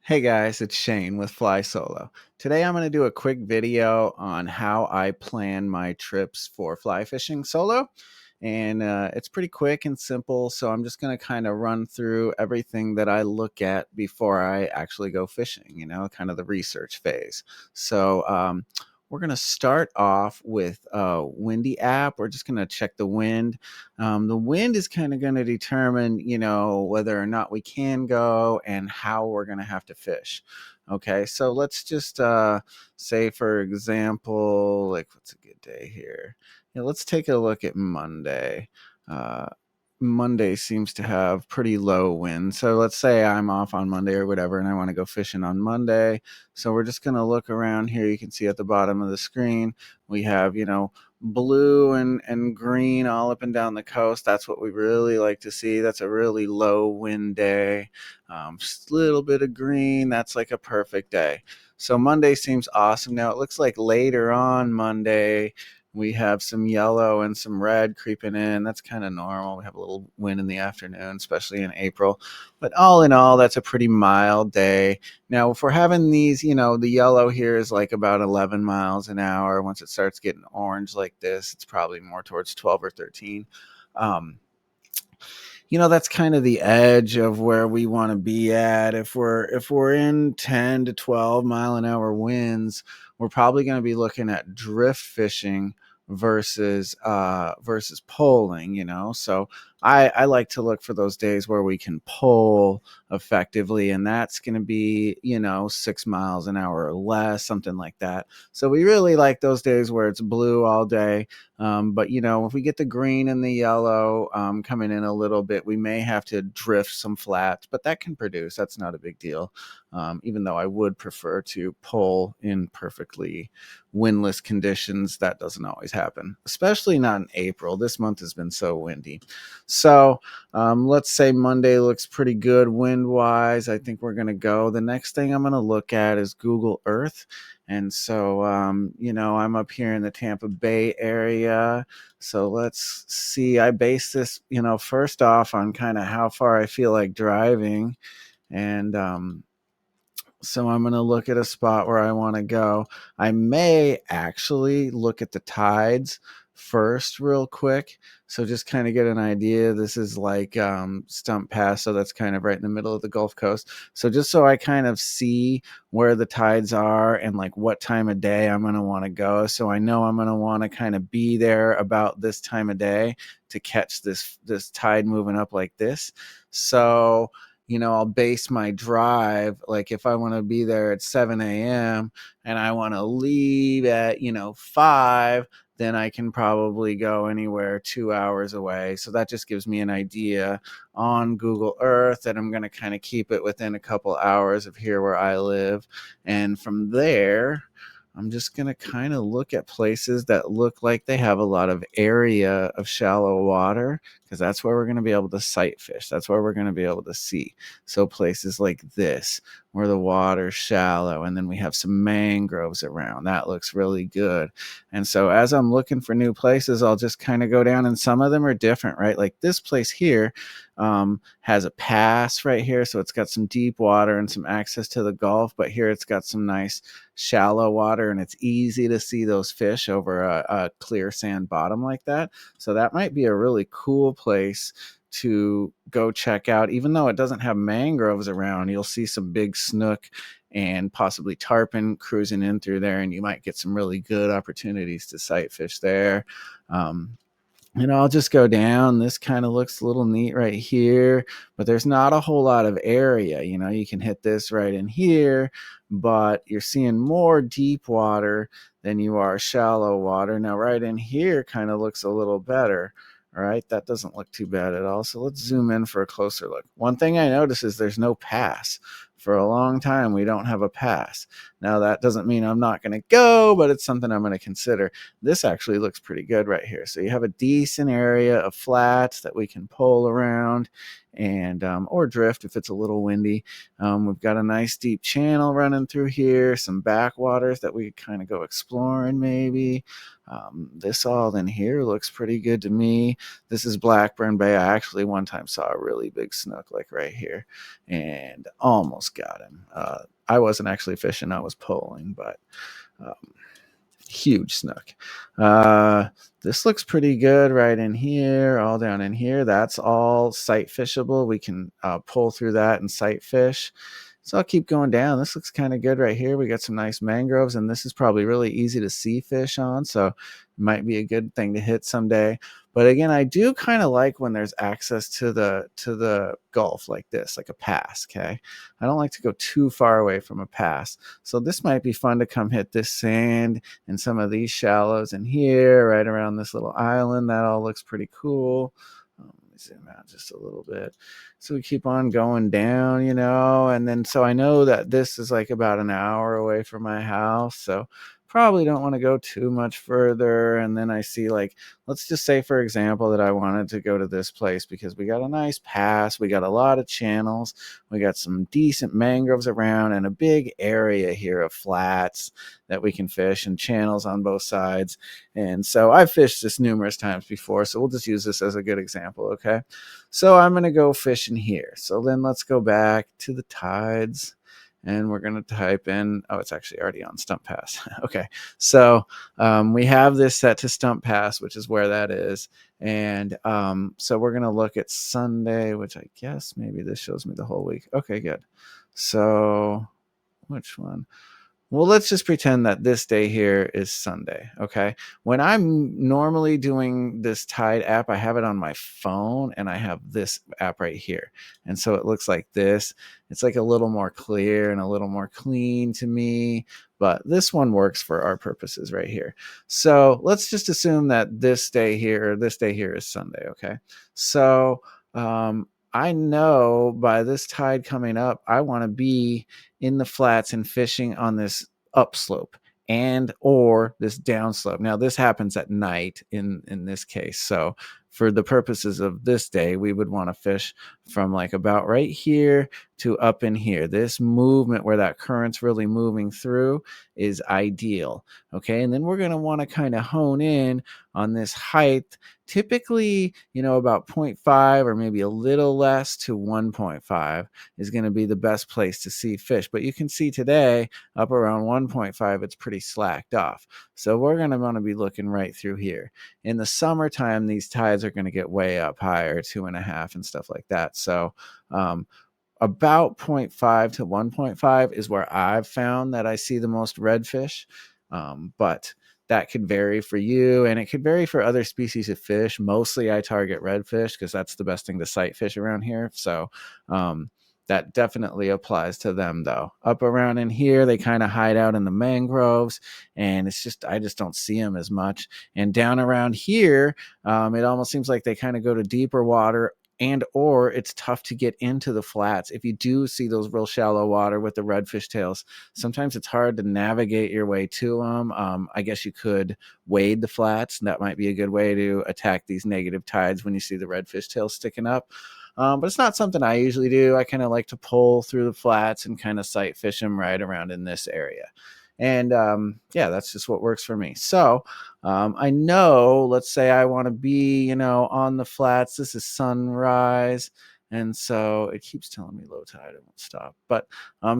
Hey guys, it's Shane with Fly Solo. Today I'm going to do a quick video on how I plan my trips for fly fishing solo. And it's pretty quick and simple, so I'm just going to kind of run through everything that I look at before I actually go fishing, kind of the research phase. So we're going to start off with a windy app. We're just going to check the wind. The wind is kind of going to determine, whether or not we can go and how we're going to have to fish. Okay, so let's just say, for example, like what's a good day here? Yeah, let's take a look at Monday. Uh, Monday seems to have pretty low wind. So let's say I'm off on Monday or whatever, and I want to go fishing on Monday. So we're just going to look around here. You can see at the bottom of the screen, we have, blue and green all up and down the coast. That's what we really like to see. That's a really low wind day. Just a little bit of green. That's like a perfect day. So Monday seems awesome. Now it looks like later on Monday, we have some yellow and some red creeping in. That's kind of normal. We have a little wind in the afternoon, especially in April. But all in all, that's a pretty mild day. Now, if we're having these, the yellow here is like about 11 miles an hour. Once it starts getting orange like this, it's probably more towards 12 or 13. Um, that's kind of the edge of where we want to be at. If we're in 10 to 12 mile an hour winds, we're probably going to be looking at drift fishing versus poling. So I like to look for those days where we can pole effectively, and that's going to be 6 miles an hour or less, something like that. So we really like those days where it's blue all day. But if we get the green and the yellow coming in a little bit, we may have to drift some flats, but that can produce. That's not a big deal. Even though I would prefer to pull in perfectly windless conditions, that doesn't always happen, especially not in April. This month has been so windy. So let's say Monday looks pretty good wind wise. I think we're going to go. The next thing I'm going to look at is Google Earth. And so, I'm up here in the Tampa Bay area. So let's see. I base this, first off on kind of how far I feel like driving. And so I'm going to look at a spot where I want to go. I may actually look at the tides first real quick. So just kind of get an idea. This is like Stump Pass. So that's kind of right in the middle of the Gulf Coast. So just so I kind of see where the tides are and like what time of day I'm going to want to go. So I know I'm going to want to kind of be there about this time of day to catch this tide moving up like this. So I'll base my drive. Like if I want to be there at 7 a.m. and I want to leave at, 5, then I can probably go anywhere 2 hours away. So that just gives me an idea on Google Earth that I'm going to kind of keep it within a couple hours of here where I live. And from there, I'm just going to kind of look at places that look like they have a lot of area of shallow water, because that's where we're going to be able to sight fish. That's where we're going to be able to see. So places like this, where the water's shallow, and then we have some mangroves around. That looks really good. And so as I'm looking for new places, I'll just kind of go down, and some of them are different, right? Like this place here has a pass right here. So it's got some deep water and some access to the Gulf, but here it's got some nice shallow water, and it's easy to see those fish over a clear sand bottom like that. So that might be a really cool place to go check out. Even though it doesn't have mangroves around, you'll see some big snook and possibly tarpon cruising in through there, and you might get some really good opportunities to sight fish there. I'll just go down. This kind of looks a little neat right here, but there's not a whole lot of area. You can hit this right in here, but you're seeing more deep water than you are shallow water. Now, right in here kind of looks a little better. All right, that doesn't look too bad at all. So let's zoom in for a closer look. One thing I notice is there's no pass. For a long time, we don't have a pass. Now, that doesn't mean I'm not going to go, but it's something I'm going to consider. This actually looks pretty good right here. So you have a decent area of flats that we can pole around and or drift if it's a little windy. We've got a nice deep channel running through here, some backwaters that we kind of go exploring maybe. This all in here looks pretty good to me. This is Blackburn Bay. I actually one time saw a really big snook like right here and almost almost got him. I wasn't actually fishing, I was pulling, but um, huge snook. Uh, this looks pretty good right in here, all down in here. That's all sight fishable. We can pull through that and sight fish. So I'll keep going down. This looks kind of good right here. We got some nice mangroves, and this is probably really easy to see fish on, so it might be a good thing to hit someday. But again, I do kind of like when there's access to the Gulf like this, like a pass. Okay, I don't like to go too far away from a pass, so this might be fun to come hit this sand and some of these shallows in here, right around this little island. That all looks pretty cool. Let me zoom out just a little bit. So we keep on going down, and then so I know that this is like about an hour away from my house. So probably don't want to go too much further. And then I see, like, let's just say, for example, that I wanted to go to this place because we got a nice pass. We got a lot of channels. We got some decent mangroves around and a big area here of flats that we can fish and channels on both sides. And so I've fished this numerous times before, so we'll just use this as a good example, okay? So I'm going to go fishing here. So then let's go back to the tides, and we're going to type in, oh, it's actually already on Stump Pass. Okay, so we have this set to Stump Pass, which is where that is. And so we're going to look at Sunday, which I guess maybe this shows me the whole week. Okay, good. So which one? Well, let's just pretend that this day here is Sunday, okay? When I'm normally doing this Tide app, I have it on my phone, and I have this app right here. And so it looks like this. It's like a little more clear and a little more clean to me, but this one works for our purposes right here. So let's just assume that this day here is Sunday, okay? So I know by this tide coming up, I want to be in the flats and fishing on this upslope and or this downslope. Now this happens at night in this case. So for the purposes of this day, we would want to fish from like about right here to up in here. This movement where that current's really moving through is ideal. Okay. And then we're going to want to kind of hone in on this height, typically, about 0.5 or maybe a little less to 1.5 is going to be the best place to see fish. But you can see today up around 1.5, it's pretty slacked off. So we're going to want to be looking right through here. In the summertime, these tides are going to get way up higher, 2.5 and stuff like that. So about 0.5 to 1.5 is where I've found that I see the most redfish. But that could vary for you, and it could vary for other species of fish. Mostly I target redfish because that's the best thing to sight fish around here. So that definitely applies to them, though. Up around in here, they kind of hide out in the mangroves, and I just don't see them as much. And down around here, it almost seems like they kind of go to deeper water, and or it's tough to get into the flats. If you do see those real shallow water with the redfish tails, sometimes it's hard to navigate your way to them. I guess you could wade the flats, and that might be a good way to attack these negative tides when you see the redfish tails sticking up. But it's not something I usually do. I kind of like to pull through the flats and kind of sight fish them right around in this area. And yeah, that's just what works for me. So I know, let's say I want to be, on the flats. This is sunrise. And so it keeps telling me low tide. It won't stop. But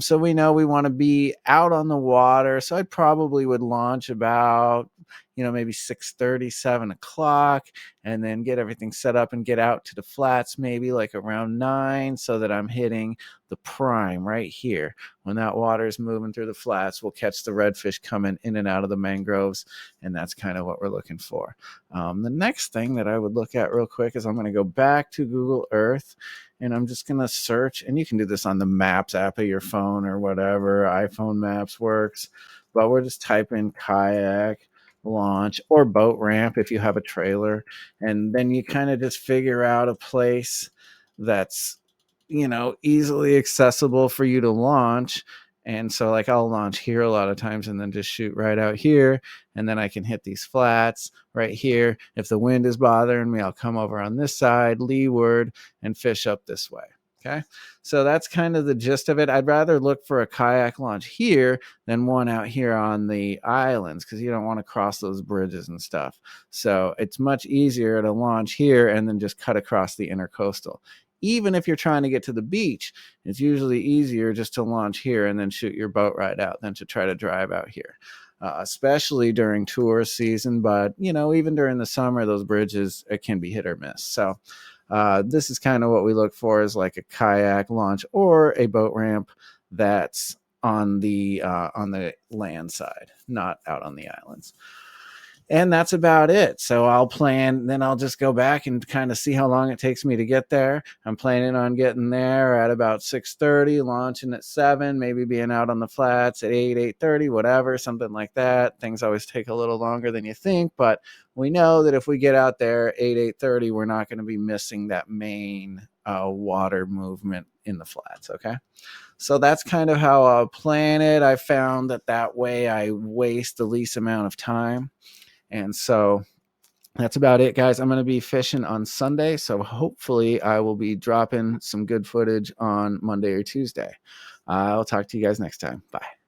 so we know we want to be out on the water. So I probably would launch about, maybe 6:30, 7 o'clock, and then get everything set up and get out to the flats maybe like around 9, so that I'm hitting the prime right here. When that water is moving through the flats, we'll catch the redfish coming in and out of the mangroves, and that's kind of what we're looking for. The next thing that I would look at real quick is I'm going to go back to Google Earth, and I'm just going to search, and you can do this on the Maps app of your phone or whatever. iPhone Maps works, but we're just typing kayak launch or boat ramp if you have a trailer, and then you kind of just figure out a place that's easily accessible for you to launch. And so like I'll launch here a lot of times and then just shoot right out here, and then I can hit these flats right here. If the wind is bothering me, I'll come over on this side leeward and fish up this way. Okay, so that's kind of the gist of it. I'd rather look for a kayak launch here than one out here on the islands, because you don't want to cross those bridges and stuff. So it's much easier to launch here and then just cut across the intercoastal. even if you're trying to get to the beach, it's usually easier just to launch here and then shoot your boat ride out than to try to drive out here. Especially during tourist season, but even during the summer, those bridges, it can be hit or miss. So this is kind of what we look for, is like a kayak launch or a boat ramp that's on the land side, not out on the islands. And that's about it. So I'll plan, then I'll just go back and kind of see how long it takes me to get there. I'm planning on getting there at about 6:30, launching at 7, maybe being out on the flats at 8, 8:30, whatever, something like that. Things always take a little longer than you think, but we know that if we get out there 8, 8:30, we're not going to be missing that main water movement in the flats. Okay. So that's kind of how I'll plan it. I found that way I waste the least amount of time. And so that's about it, guys. I'm going to be fishing on Sunday, so hopefully I will be dropping some good footage on Monday or Tuesday. I'll talk to you guys next time. Bye.